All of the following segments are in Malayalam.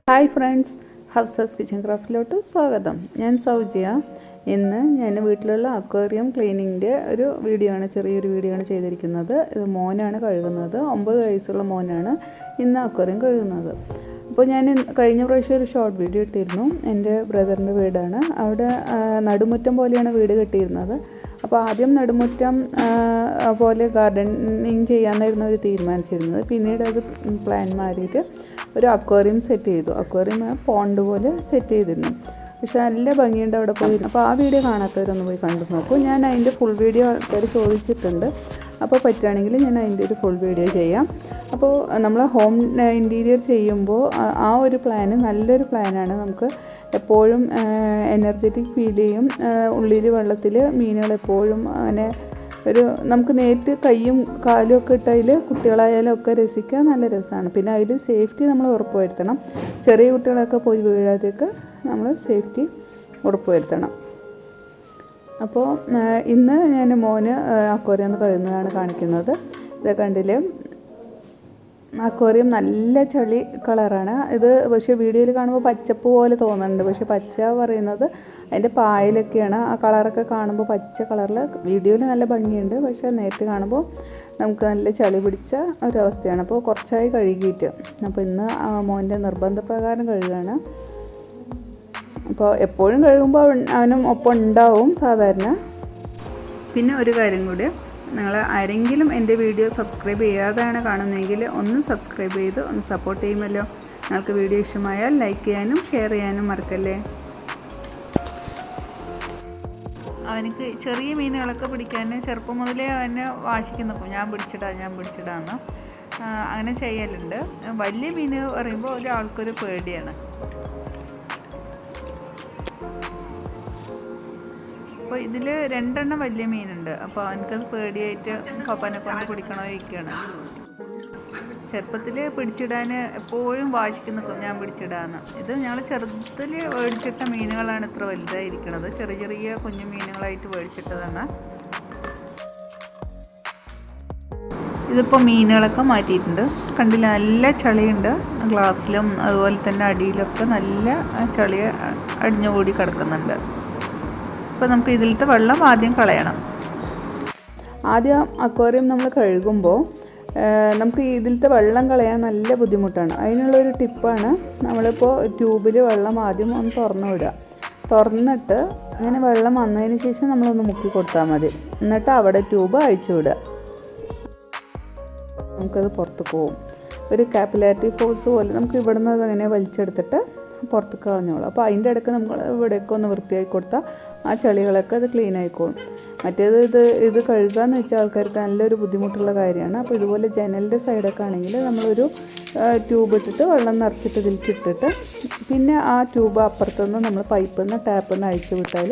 ഹായ് ഫ്രണ്ട്സ്, ഹൗസസ് കിച്ചൻ ക്രാഫ്റ്റിലോട്ട് സ്വാഗതം. ഞാൻ സൗജിയ. ഇന്ന് ഞാൻ വീട്ടിലുള്ള അക്വേറിയം ക്ലീനിങ്ങിൻ്റെ ഒരു ചെറിയൊരു വീഡിയോ ആണ് ചെയ്തിരിക്കുന്നത്. ഇത് മോനാണ് കഴുകുന്നത്. 9 വയസ്സുള്ള മോനാണ് ഇന്ന് അക്വേറിയം കഴുകുന്നത്. അപ്പോൾ ഞാൻ കഴിഞ്ഞ പ്രാവശ്യം ഒരു ഷോർട്ട് വീഡിയോ ഇട്ടിരുന്നു. എൻ്റെ ബ്രദറിൻ്റെ വീടാണ്. അവിടെ നടുമുറ്റം പോലെയാണ് വീട് കെട്ടിയിരുന്നത്. അപ്പോൾ ആദ്യം നടുമുറ്റം പോലെ ഗാർഡനിങ് ചെയ്യാമെന്നായിരുന്നു അവർ തീരുമാനിച്ചിരുന്നത്. പിന്നീട് അത് പ്ലാൻ മാറിയിട്ട് ഒരു അക്വേറിയം സെറ്റ് ചെയ്തു. അക്വേറിയം പോണ്ട് പോലെ സെറ്റ് ചെയ്തിരുന്നു. പക്ഷെ നല്ല ഭംഗിയുണ്ട് അവിടെ പോയിരുന്നു. അപ്പോൾ ആ വീഡിയോ കാണാത്തവരൊന്ന് പോയി കണ്ടു നോക്കൂ. ഞാൻ അതിൻ്റെ ഫുൾ വീഡിയോ ആൾക്കാർ ചോദിച്ചിട്ടുണ്ട്. അപ്പോൾ പറ്റുകയാണെങ്കിൽ ഞാൻ അതിൻ്റെ ഒരു ഫുൾ വീഡിയോ ചെയ്യാം. അപ്പോൾ നമ്മൾ ഹോം ഇൻറ്റീരിയർ ചെയ്യുമ്പോൾ ആ ഒരു പ്ലാന് നല്ലൊരു പ്ലാനാണ്. നമുക്ക് എപ്പോഴും എനർജറ്റിക് ഫീൽ ചെയ്യും. ഉള്ളിൽ വെള്ളത്തിൽ മീനുകൾ എപ്പോഴും അങ്ങനെ നമുക്ക് നേരിട്ട് കൈയും കാലും ഒക്കെ ഇട്ടതിൽ കുട്ടികളായാലും ഒക്കെ രസിക്കാൻ നല്ല രസമാണ്. പിന്നെ അതിൽ സേഫ്റ്റി നമ്മൾ ഉറപ്പുവരുത്തണം. ചെറിയ കുട്ടികളൊക്കെ പോയി വീഴാതെയൊക്കെ നമ്മൾ സേഫ്റ്റി ഉറപ്പുവരുത്തണം. അപ്പോൾ ഇന്ന് ഞാൻ മോന് അക്വേറിയം കഴുകുന്നതാണ് കാണിക്കുന്നത്. ഇത് കണ്ടില്ലേ, അക്വേറിയം നല്ല ചളി കളറാണ് ഇത്. പക്ഷേ വീഡിയോയിൽ കാണുമ്പോൾ പച്ചപ്പ് പോലെ തോന്നുന്നുണ്ട്. പക്ഷേ പച്ച പറയുന്നത് അതിൻ്റെ പായലൊക്കെയാണ്. ആ കളറൊക്കെ കാണുമ്പോൾ പച്ച കളറിൽ വീഡിയോയിൽ നല്ല ഭംഗിയുണ്ട്. പക്ഷേ നേരിട്ട് കാണുമ്പോൾ നമുക്ക് നല്ല ചളി പിടിച്ച ഒരവസ്ഥയാണ്. അപ്പോൾ കുറച്ചായി കഴുകിയിട്ട്, അപ്പോൾ ഇന്ന് മോൻ്റെ നിർബന്ധപ്രകാരം കഴുകുകയാണ്. അപ്പോൾ എപ്പോഴും കഴുകുമ്പോൾ അവനും ഒപ്പം ഉണ്ടാവും സാധാരണ. പിന്നെ ഒരു കാര്യം കൂടി, നിങ്ങൾ ആരെങ്കിലും എൻ്റെ വീഡിയോ സബ്സ്ക്രൈബ് ചെയ്യാതെയാണ് കാണുന്നതെങ്കിൽ ഒന്ന് സബ്സ്ക്രൈബ് ചെയ്ത് ഒന്ന് സപ്പോർട്ട് ചെയ്യുമല്ലോ. നിങ്ങൾക്ക് വീഡിയോ ഇഷ്ടമായാൽ ലൈക്ക് ചെയ്യാനും ഷെയർ ചെയ്യാനും മറക്കല്ലേ. അവനക്ക് ചെറിയ മീനുകളൊക്കെ പിടിക്കാൻ ചെറുപ്പം മുതലേ അവനെ വാശിക്ക് നിൽക്കും. ഞാൻ പിടിച്ചിടാന്ന് അങ്ങനെ ചെയ്യലുണ്ട്. വലിയ മീൻ പറയുമ്പോൾ ഒരാൾക്കൊരു പേടിയാണ്. അപ്പോൾ ഇതിൽ 2 എണ്ണം വലിയ മീനുണ്ട്. അപ്പോൾ അവനക്കത് പേടിയായിട്ട് പപ്പനെ കൊണ്ട് പിടിക്കണോ ഇരിക്കുകയാണ്. ചെറുപ്പത്തിൽ പിടിച്ചിടാൻ എപ്പോഴും വാശിക്ക് നിൽക്കും, ഞാൻ പിടിച്ചിടാന്ന്. ഇത് ഞങ്ങൾ ചെറുതിൽ മേടിച്ചിട്ട മീനുകളാണ് ഇത്ര വലുതായിരിക്കുന്നത്. ചെറിയ കുഞ്ഞു മീനുകളായിട്ട് മേടിച്ചിട്ടതാണ്. ഇതിപ്പോൾ മീനുകളൊക്കെ മാറ്റിയിട്ടുണ്ട്. കണ്ടില്ല, നല്ല ചളിയുണ്ട്. ഗ്ലാസ്സിലും അതുപോലെ തന്നെ അടിയിലൊക്കെ നല്ല ചളി അടിഞ്ഞുകൂടി കിടക്കുന്നുണ്ട്. അപ്പോൾ നമുക്ക് ഇതിലത്തെ വെള്ളം ആദ്യം കളയണം. ആദ്യം അക്വേറിയം നമ്മൾ കഴുകുമ്പോൾ നമുക്ക് ഇതിലത്തെ വെള്ളം കളയാൻ നല്ല ബുദ്ധിമുട്ടാണ്. അതിനുള്ളൊരു ടിപ്പാണ്, നമ്മളിപ്പോൾ ട്യൂബിൽ വെള്ളം ആദ്യം ഒന്ന് തുറന്നു വിടുക. തുറന്നിട്ട് അങ്ങനെ വെള്ളം വന്നതിന് ശേഷം നമ്മളൊന്ന് മുക്കി കൊടുത്താൽ മതി. എന്നിട്ട് അവിടെ ട്യൂബ് അഴിച്ചു വിടുക. നമുക്കത് പുറത്ത് പോകും. ഒരു കാപ്പിലാരിറ്റി ഫോഴ്സ് പോലെ നമുക്ക് ഇവിടുന്ന് അതങ്ങനെ വലിച്ചെടുത്തിട്ട് പുറത്ത് കളഞ്ഞോളൂ. അപ്പോൾ അതിൻ്റെ ഇടയ്ക്ക് നമ്മൾ ഇവിടെയൊക്കെ ഒന്ന് വൃത്തിയാക്കി കൊടുത്താൽ ആ ചളികളൊക്കെ അത് ക്ലീൻ ആയിക്കോളും. മറ്റേത് ഇത് കഴുകാന്ന് വെച്ചാൽ ആൾക്കാർക്ക് നല്ലൊരു ബുദ്ധിമുട്ടുള്ള കാര്യമാണ്. അപ്പോൾ ഇതുപോലെ ജനലിൻ്റെ സൈഡൊക്കെ ആണെങ്കിൽ നമ്മളൊരു ട്യൂബ് ഇട്ടിട്ട് വെള്ളം നിറച്ചിട്ട് ഇതിലിട്ടിട്ട് പിന്നെ ആ ട്യൂബ് അപ്പുറത്തുനിന്ന് നമ്മൾ പൈപ്പിൽ നിന്ന് ടാപ്പിൽ നിന്ന് അഴിച്ചു വിട്ടാൽ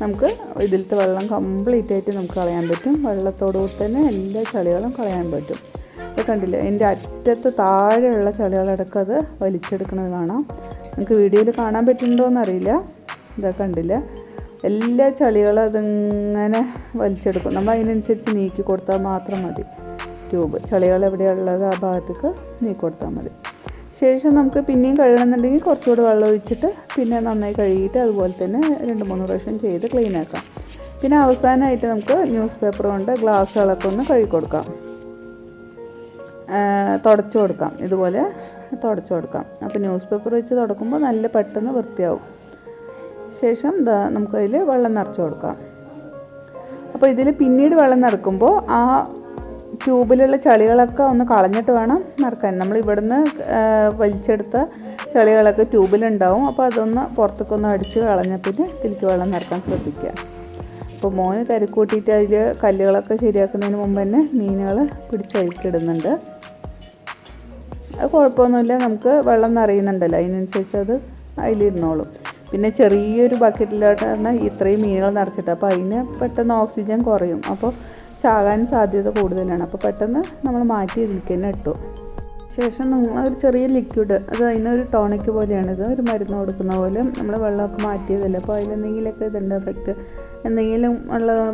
നമുക്ക് ഇതിലത്തെ വെള്ളം കംപ്ലീറ്റ് ആയിട്ട് നമുക്ക് കളയാൻ പറ്റും. വെള്ളത്തോടുകൂടി തന്നെ എല്ലാ ചളികളും കളയാൻ പറ്റും. അത് കണ്ടില്ല, എൻ്റെ അറ്റത്ത് താഴെയുള്ള ചളികളടക്കം അത് വലിച്ചെടുക്കുന്നത് കാണാം. നമുക്ക് വീഡിയോയിൽ കാണാൻ പറ്റുന്നുണ്ടോയെന്നറിയില്ല. ഇതൊക്കെ കണ്ടില്ല, എല്ലാ ചളികളും അതിങ്ങനെ വലിച്ചെടുക്കും. നമ്മൾ അതിനനുസരിച്ച് നീക്കി കൊടുത്താൽ മാത്രം മതി. ട്യൂബ് ചളികൾ എവിടെയുള്ളത് ആ ഭാഗത്തേക്ക് നീക്കി കൊടുത്താൽ മതി. ശേഷം നമുക്ക് പിന്നെയും കഴുകണമെന്നുണ്ടെങ്കിൽ കുറച്ചുകൂടി വെള്ളം ഒഴിച്ചിട്ട് പിന്നെ നന്നായി കഴുകിയിട്ട് അതുപോലെ തന്നെ 2-3 പ്രാവശ്യം ചെയ്ത് ക്ലീൻ ആക്കാം. പിന്നെ അവസാനമായിട്ട് നമുക്ക് ന്യൂസ് പേപ്പർ കൊണ്ട് ഗ്ലാസ്സുകളൊക്കെ ഒന്ന് കഴുകി കൊടുക്കാം, തുടച്ചു കൊടുക്കാം. ഇതുപോലെ തുടച്ചു കൊടുക്കാം. അപ്പോൾ ന്യൂസ് പേപ്പർ വെച്ച് തുടക്കുമ്പോൾ നല്ല പെട്ടെന്ന് വൃത്തിയാവും. ശേഷം നമുക്കതിൽ വെള്ളം നിറച്ച് കൊടുക്കാം. അപ്പോൾ ഇതിൽ പിന്നീട് വെള്ളം നിറക്കുമ്പോൾ ആ ട്യൂബിലുള്ള ചളികളൊക്കെ ഒന്ന് കളഞ്ഞിട്ട് വേണം നിറക്കാൻ. നമ്മൾ ഇവിടുന്ന് വലിച്ചെടുത്ത ചളികളൊക്കെ ട്യൂബിലുണ്ടാവും. അപ്പോൾ അതൊന്ന് പുറത്തേക്കൊന്ന് അടിച്ച് കളഞ്ഞിട്ട് ഇതിലേക്ക് വെള്ളം നിറക്കാൻ ശ്രദ്ധിക്കുക. അപ്പോൾ മോന് കരുക്കൂട്ടിയിട്ട് അതിൽ കല്ലുകളൊക്കെ ശരിയാക്കുന്നതിന് മുമ്പ് തന്നെ മീനുകൾ പിടിച്ചഴിക്കിടുന്നുണ്ട്. അത് കുഴപ്പമൊന്നുമില്ല, നമുക്ക് വെള്ളം നിറയുന്നുണ്ടല്ലോ, അതിനനുസരിച്ച് അത് അതിലിരുന്നോളും. പിന്നെ ചെറിയൊരു ബക്കറ്റിലോട്ടാണ് ഇത്രയും മീനുകൾ നിറച്ചിട്ട്, അപ്പോൾ അതിന് പെട്ടെന്ന് ഓക്സിജൻ കുറയും. അപ്പോൾ ചാകാൻ സാധ്യത കൂടുതലാണ്. അപ്പോൾ പെട്ടെന്ന് നമ്മൾ മാറ്റി ഇതിലേക്ക് തന്നെ ഇട്ടു. ശേഷം നമ്മൾ ഒരു ചെറിയ ലിക്വിഡ്, അത് അതിനൊരു ടോണിക് പോലെയാണിത്, ഒരു മരുന്ന് കൊടുക്കുന്ന പോലെ. നമ്മൾ വെള്ളമൊക്കെ മാറ്റിയതല്ലേ, അപ്പോൾ അതിലെന്തെങ്കിലുമൊക്കെ ഇതുണ്ട് എഫക്റ്റ്. എന്തെങ്കിലും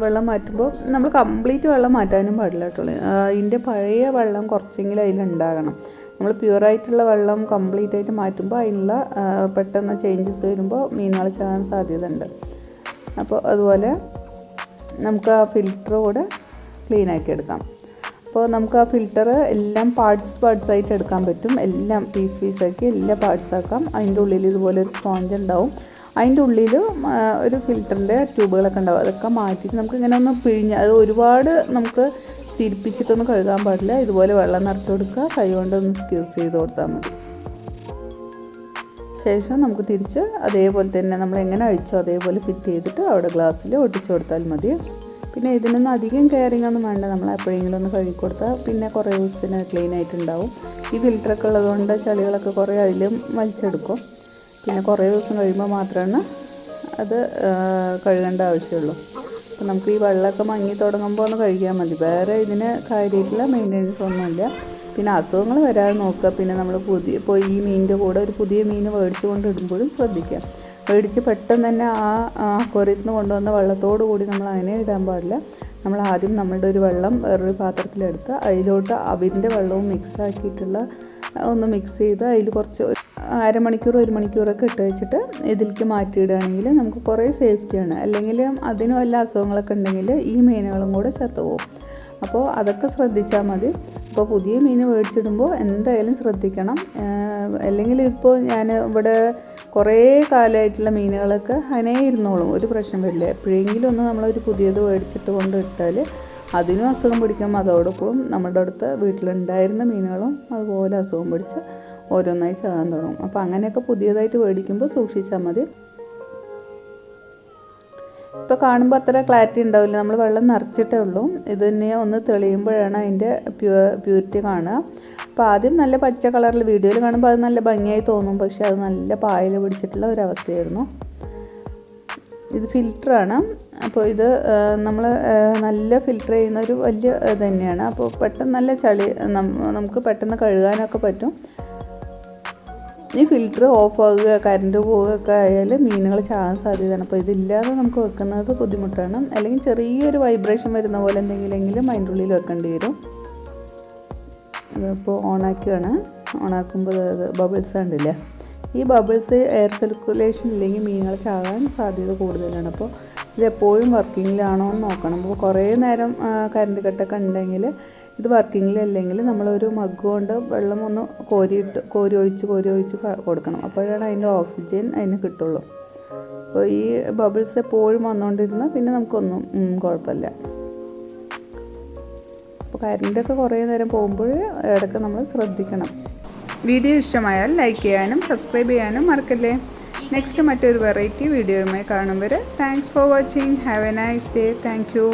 വെള്ളം മാറ്റുമ്പോൾ നമ്മൾ കംപ്ലീറ്റ് വെള്ളം മാറ്റാനും പാടില്ല കേട്ടോ. അതിൻ്റെ പഴയ വെള്ളം കുറച്ചെങ്കിലും അതിലുണ്ടാകണം. നമ്മൾ പ്യുവറായിട്ടുള്ള വെള്ളം കംപ്ലീറ്റ് ആയിട്ട് മാറ്റുമ്പോൾ അതിനുള്ള പെട്ടെന്ന് ചേഞ്ചസ് വരുമ്പോൾ മീനുകൾ ചാകാൻ സാധ്യത ഉണ്ട്. അപ്പോൾ അതുപോലെ നമുക്ക് ആ ഫിൽറ്റർ കൂടെ ക്ലീൻ ആക്കി എടുക്കാം. അപ്പോൾ നമുക്ക് ആ ഫിൽറ്റർ എല്ലാം പാർട്സ് ആയിട്ട് എടുക്കാൻ പറ്റും. എല്ലാം പീസാക്കി എല്ലാ പാർട്സ് ആക്കാം. അതിൻ്റെ ഉള്ളിൽ ഇതുപോലെ ഒരു സ്പോഞ്ച് ഉണ്ടാവും. അതിൻ്റെ ഉള്ളിൽ ഒരു ഫിൽറ്ററിൻ്റെ ട്യൂബുകളൊക്കെ ഉണ്ടാവും. അതൊക്കെ മാറ്റിയിട്ട് നമുക്ക് ഇങ്ങനെ ഒന്ന് പിഴിഞ്ഞ്, അത് ഒരുപാട് നമുക്ക് തിരിപ്പിച്ചിട്ടൊന്നും കഴുകാൻ പാടില്ല. ഇതുപോലെ വെള്ളം നിറച്ച് കൊടുക്കുക, കൈ കൊണ്ടൊന്ന് സ്ക്യൂസ് ചെയ്ത് കൊടുത്താൽ മതി. ശേഷം നമുക്ക് തിരിച്ച് അതേപോലെ തന്നെ നമ്മൾ എങ്ങനെ അഴിച്ചോ അതേപോലെ ഫിറ്റ് ചെയ്തിട്ട് അവിടെ ഗ്ലാസ്സിൽ ഒട്ടിച്ചു കൊടുത്താൽ മതി. പിന്നെ ഇതിനൊന്നും അധികം കെയറിങ് ഒന്നും വേണ്ട. നമ്മൾ എപ്പോഴെങ്കിലും ഒന്ന് കഴുകി കൊടുത്താൽ പിന്നെ കുറേ ദിവസത്തിന് ക്ലീൻ ആയിട്ടുണ്ടാവും. ഈ ഫിൽറ്ററൊക്കെ ഉള്ളതുകൊണ്ട് ചളികളൊക്കെ കുറേ അതിലും വലിച്ചെടുക്കും. പിന്നെ കുറേ ദിവസം കഴിയുമ്പോൾ മാത്രമാണ് അത് കഴുകേണ്ട ആവശ്യമുള്ളൂ. അപ്പോൾ നമുക്ക് ഈ വെള്ളമൊക്കെ മങ്ങി തുടങ്ങുമ്പോൾ ഒന്ന് കഴുകിയാൽ മതി. വേറെ ഇതിന് കാര്യമായിട്ടുള്ള മെയിൻ്റെനൻസ് ഒന്നുമില്ല. പിന്നെ അസുഖങ്ങൾ വരാതെ നോക്കുക. പിന്നെ നമ്മൾ ഇപ്പോൾ ഈ മീനിൻ്റെ കൂടെ ഒരു പുതിയ മീൻ മേടിച്ച് കൊണ്ട് ഇടുമ്പോഴും ശ്രദ്ധിക്കുക. മേടിച്ച് പെട്ടെന്ന് തന്നെ ആ അക്വേറിയത്തിൽ നിന്ന് കൊണ്ടുവന്ന വെള്ളത്തോടു കൂടി നമ്മൾ അങ്ങനെ ഇടാൻ പാടില്ല. നമ്മൾ ആദ്യം നമ്മളുടെ ഒരു വെള്ളം വേറൊരു പാത്രത്തിലെടുത്ത് അതിലോട്ട് അവിൻ്റെ വെള്ളവും മിക്സ് ആക്കിയിട്ടുള്ള ഒന്ന് മിക്സ് ചെയ്ത് അതിൽ കുറച്ച് അരമണിക്കൂർ 1 മണിക്കൂറൊക്കെ ഇട്ട് വെച്ചിട്ട് ഇതിലേക്ക് മാറ്റിയിടുകയാണെങ്കിൽ നമുക്ക് കുറേ സേഫ്റ്റിയാണ്. അല്ലെങ്കിൽ അതിനും വല്ല അസുഖങ്ങളൊക്കെ ഉണ്ടെങ്കിൽ ഈ മീനുകളും കൂടെ ചത്തുപോകും. അപ്പോൾ അതൊക്കെ ശ്രദ്ധിച്ചാൽ മതി. അപ്പോൾ പുതിയ മീൻ മേടിച്ചിടുമ്പോൾ എന്തായാലും ശ്രദ്ധിക്കണം. അല്ലെങ്കിൽ ഇപ്പോൾ ഞാൻ ഇവിടെ കുറേ കാലമായിട്ടുള്ള മീനുകളൊക്കെ അങ്ങനെ ഇരുന്നോളും, ഒരു പ്രശ്നം വരില്ല. എപ്പോഴെങ്കിലും ഒന്ന് നമ്മളൊരു പുതിയത് മേടിച്ചിട്ട് കൊണ്ട് ഇട്ടാൽ അതിനും അസുഖം പിടിക്കും. അതോടൊപ്പം നമ്മുടെ അടുത്ത് വീട്ടിലുണ്ടായിരുന്ന മീനുകളും അതുപോലെ അസുഖം പിടിച്ച് ഓരോന്നായി ചാകാൻ തുടങ്ങും. അപ്പോൾ അങ്ങനെയൊക്കെ പുതിയതായിട്ട് മേടിക്കുമ്പോൾ സൂക്ഷിച്ചാൽ മതി. ഇപ്പോൾ കാണുമ്പോൾ അത്ര ക്ലാരിറ്റി ഉണ്ടാവില്ല, നമ്മൾ വെള്ളം നിറച്ചിട്ടേ ഉള്ളൂ. ഇതിനെ ഒന്ന് തെളിയുമ്പോഴാണ് അതിൻ്റെ പ്യൂരിറ്റി കാണുക. അപ്പോൾ ആദ്യം നല്ല പച്ച കളറിൽ വീഡിയോയിൽ കാണുമ്പോൾ അത് നല്ല ഭംഗിയായി തോന്നും, പക്ഷേ അത് നല്ല പായൽ പിടിച്ചിട്ടുള്ള ഒരവസ്ഥയായിരുന്നു. ഇത് ഫിൽറ്ററാണ്. അപ്പോൾ ഇത് നമ്മൾ നല്ല ഫിൽറ്റർ ചെയ്യുന്ന ഒരു വലിയ ഇത് തന്നെയാണ്. അപ്പോൾ പെട്ടെന്ന് നല്ല ചളി നമുക്ക് പെട്ടെന്ന് കഴുകാനൊക്കെ പറ്റും. ഈ ഫിൽറ്റർ ഓഫ് ആവുക കറണ്ട് പോവുകയൊക്കെ ആയാൽ മീനുകൾ ചാകാൻ സാധ്യതയാണ്. അപ്പോൾ ഇതില്ലാതെ നമുക്ക് വെക്കുന്നത് ബുദ്ധിമുട്ടാണ്. അല്ലെങ്കിൽ ചെറിയൊരു വൈബ്രേഷൻ വരുന്ന പോലെ എന്തെങ്കിലെങ്കിലും അതിൻ്റെ ഉള്ളിൽ വെക്കേണ്ടി വരും. അതിപ്പോൾ ഓണാക്കുകയാണ്. ഓണാക്കുമ്പോൾ ബബിൾസ് കണ്ടില്ലേ, ഈ ബബിൾസ് എയർ സർക്കുലേഷൻ ഇല്ലെങ്കിൽ മീനുകൾ ചാകാൻ സാധ്യത കൂടുതലാണ്. അപ്പോൾ ഇതെപ്പോഴും വർക്കിങ്ങിലാണോ എന്ന് നോക്കണം. അപ്പോൾ കുറേ നേരം കറണ്ട് കട്ടൊക്കെ ഉണ്ടെങ്കിൽ ഇത് വർക്കിങ്ങിലല്ലെങ്കിൽ നമ്മളൊരു മഗ് കൊണ്ട് വെള്ളം ഒന്ന് കോരി ഒഴിച്ച് കൊടുക്കണം. അപ്പോഴാണ് അതിൻ്റെ ഓക്സിജൻ അതിന് കിട്ടുള്ളൂ. അപ്പോൾ ഈ ബബിൾസ് എപ്പോഴും വന്നുകൊണ്ടിരുന്നാൽ പിന്നെ നമുക്കൊന്നും കുഴപ്പമില്ല. അപ്പോൾ കറണ്ടൊക്കെ കുറേ നേരം പോകുമ്പോൾ ഇടയ്ക്ക് നമ്മൾ ശ്രദ്ധിക്കണം. വീഡിയോ ഇഷ്ടമായാൽ ലൈക്ക് ചെയ്യാനും സബ്സ്ക്രൈബ് ചെയ്യാനും മറക്കല്ലേ. നെക്സ്റ്റ് മറ്റൊരു വെറൈറ്റി വീഡിയോയുമായി കാണും വരെ thanks for watching. Have A nice day. Thank you.